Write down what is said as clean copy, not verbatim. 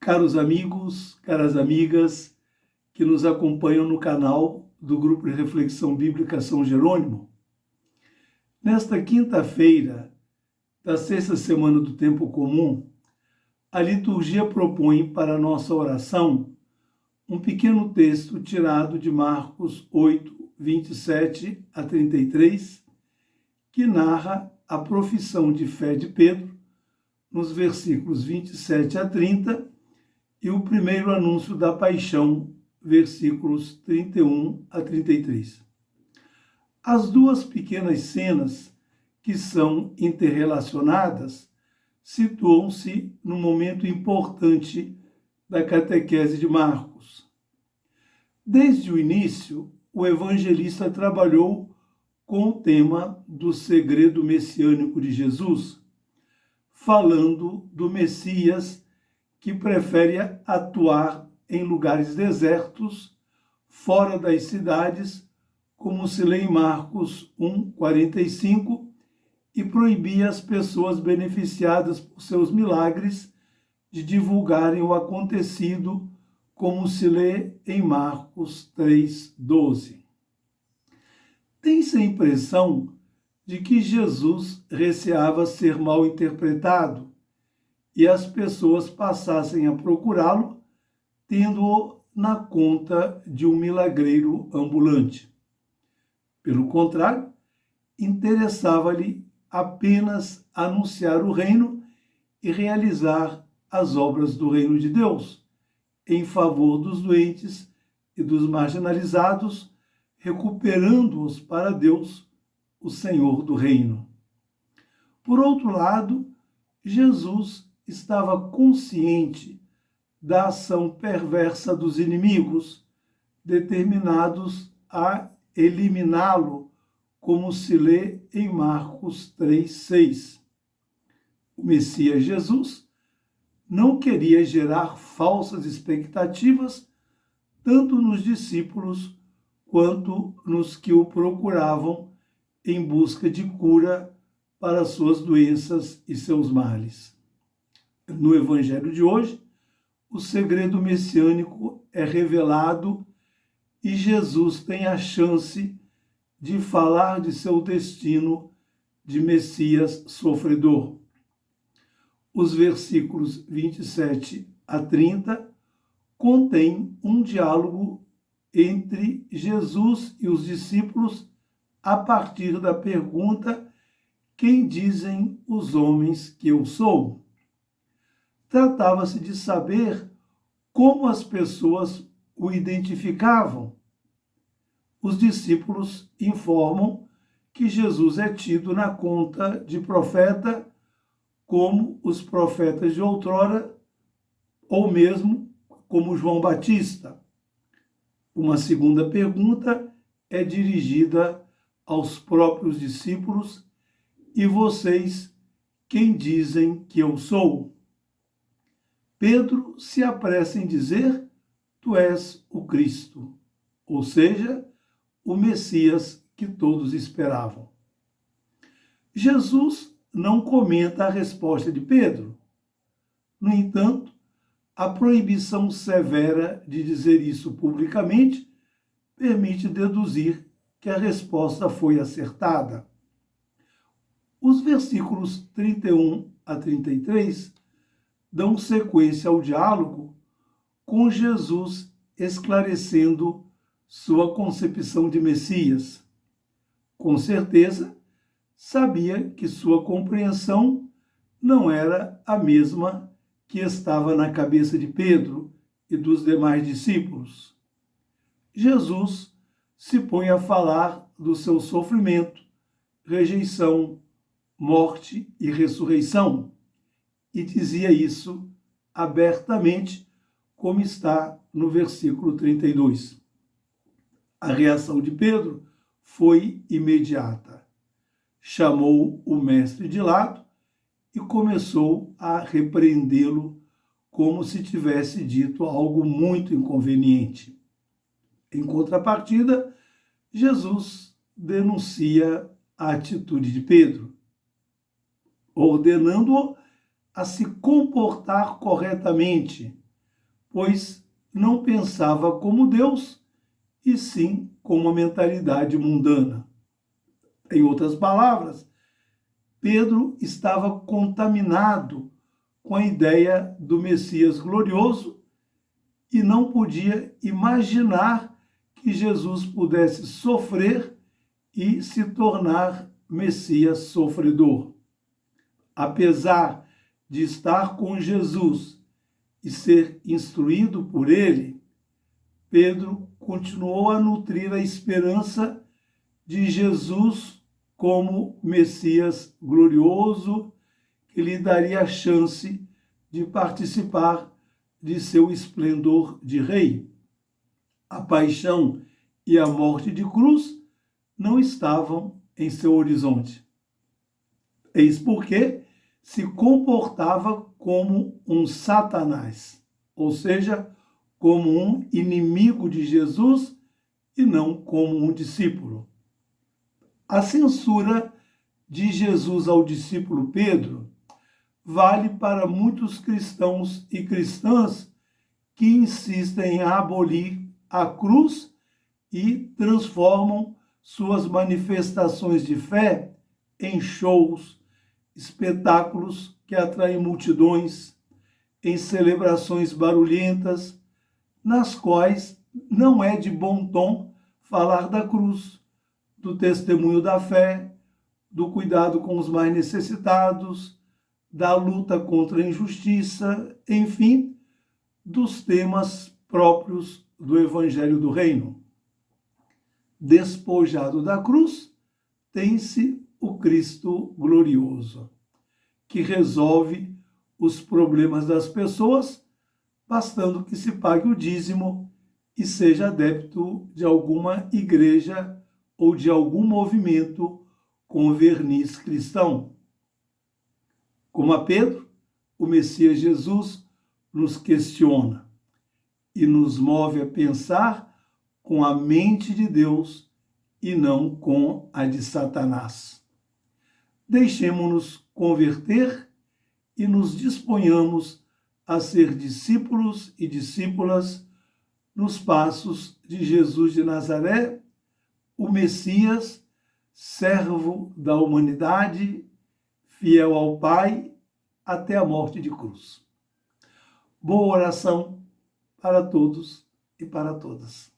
Caros amigos, caras amigas que nos acompanham no canal do Grupo de Reflexão Bíblica São Jerônimo, nesta quinta-feira da sexta semana do Tempo Comum, a liturgia propõe para a nossa oração um pequeno texto tirado de Marcos 8, 27 a 33, que narra a profissão de fé de Pedro, nos versículos 27 a 30, e o primeiro anúncio da paixão, versículos 31 a 33. As duas pequenas cenas, que são interrelacionadas, situam-se num momento importante da catequese de Marcos. Desde o início, o evangelista trabalhou com o tema do segredo messiânico de Jesus, falando do Messias que prefere atuar em lugares desertos, fora das cidades, como se lê em Marcos 1:45, e proibia as pessoas beneficiadas por seus milagres de divulgarem o acontecido, como se lê em Marcos 3:12. Tem-se a impressão de que Jesus receava ser mal interpretado e as pessoas passassem a procurá-lo, tendo-o na conta de um milagreiro ambulante. Pelo contrário, interessava-lhe apenas anunciar o reino e realizar as obras do reino de Deus, em favor dos doentes e dos marginalizados, recuperando-os para Deus, o Senhor do reino. Por outro lado, Jesus estava consciente da ação perversa dos inimigos, determinados a eliminá-lo, como se lê em Marcos 3:6. O Messias Jesus não queria gerar falsas expectativas, tanto nos discípulos quanto nos que o procuravam em busca de cura para suas doenças e seus males. No Evangelho de hoje, o segredo messiânico é revelado e Jesus tem a chance de falar de seu destino de Messias sofredor. Os versículos 27 a 30 contêm um diálogo entre Jesus e os discípulos a partir da pergunta: quem dizem os homens que eu sou? Tratava-se de saber como as pessoas o identificavam. Os discípulos informam que Jesus é tido na conta de profeta, como os profetas de outrora, ou mesmo como João Batista. Uma segunda pergunta é dirigida aos próprios discípulos: e vocês, quem dizem que eu sou? Pedro se apressa em dizer: tu és o Cristo, ou seja, o Messias que todos esperavam. Jesus não comenta a resposta de Pedro. No entanto, a proibição severa de dizer isso publicamente permite deduzir que a resposta foi acertada. Os versículos 31 a 33 dão sequência ao diálogo, com Jesus esclarecendo sua concepção de Messias. Com certeza, sabia que sua compreensão não era a mesma que estava na cabeça de Pedro e dos demais discípulos. Jesus se põe a falar do seu sofrimento, rejeição, morte e ressurreição, e dizia isso abertamente, como está no versículo 32. A reação de Pedro foi imediata. Chamou o mestre de lado e começou a repreendê-lo como se tivesse dito algo muito inconveniente. Em contrapartida, Jesus denuncia a atitude de Pedro, ordenando-o a se comportar corretamente, pois não pensava como Deus, e sim com uma mentalidade mundana. Em outras palavras, Pedro estava contaminado com a ideia do Messias glorioso e não podia imaginar que Jesus pudesse sofrer e se tornar Messias sofredor. Apesar de estar com Jesus e ser instruído por ele, Pedro continuou a nutrir a esperança de Jesus como Messias glorioso, que lhe daria a chance de participar de seu esplendor de rei. A paixão e a morte de cruz não estavam em seu horizonte. Eis porque se comportava como um Satanás, ou seja, como um inimigo de Jesus e não como um discípulo. A censura de Jesus ao discípulo Pedro vale para muitos cristãos e cristãs que insistem em abolir a cruz e transformam suas manifestações de fé em shows, espetáculos que atraem multidões, em celebrações barulhentas, nas quais não é de bom tom falar da cruz, do testemunho da fé, do cuidado com os mais necessitados, da luta contra a injustiça, enfim, dos temas próprios do Evangelho do Reino. Despojado da cruz, tem-se o Cristo glorioso, que resolve os problemas das pessoas, bastando que se pague o dízimo e seja adepto de alguma igreja ou de algum movimento com verniz cristão. Como a Pedro, o Messias Jesus nos questiona e nos move a pensar com a mente de Deus e não com a de Satanás. Deixemo-nos converter e nos disponhamos a ser discípulos e discípulas nos passos de Jesus de Nazaré, o Messias, servo da humanidade, fiel ao Pai, até a morte de cruz. Boa oração para todos e para todas.